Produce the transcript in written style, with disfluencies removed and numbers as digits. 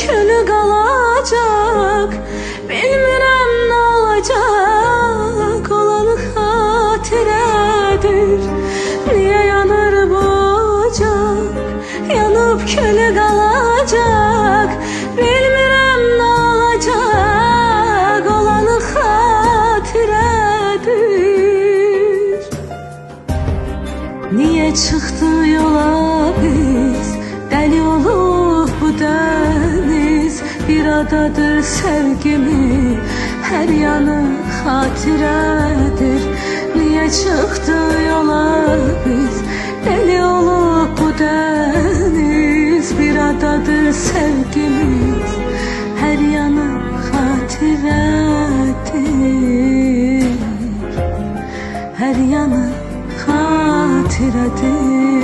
külü qalacaq. Bilmirəm nə olacaq, olanı xatirədir. Niyə yanır bu ocaq, yanıb külü qalacaq. Bilmirəm nə olacaq, olanı xatirədir. Niyə çıxdı yola biz, dəli olub bu dəniz. Bir adadır sevgimi, hər yanı xatirədir. Niyə çıxdı yola biz, dəli olub bu dəniz. Bir adadır sevgimiz, hər yanı xatirədir. Hər yanı xatirədir.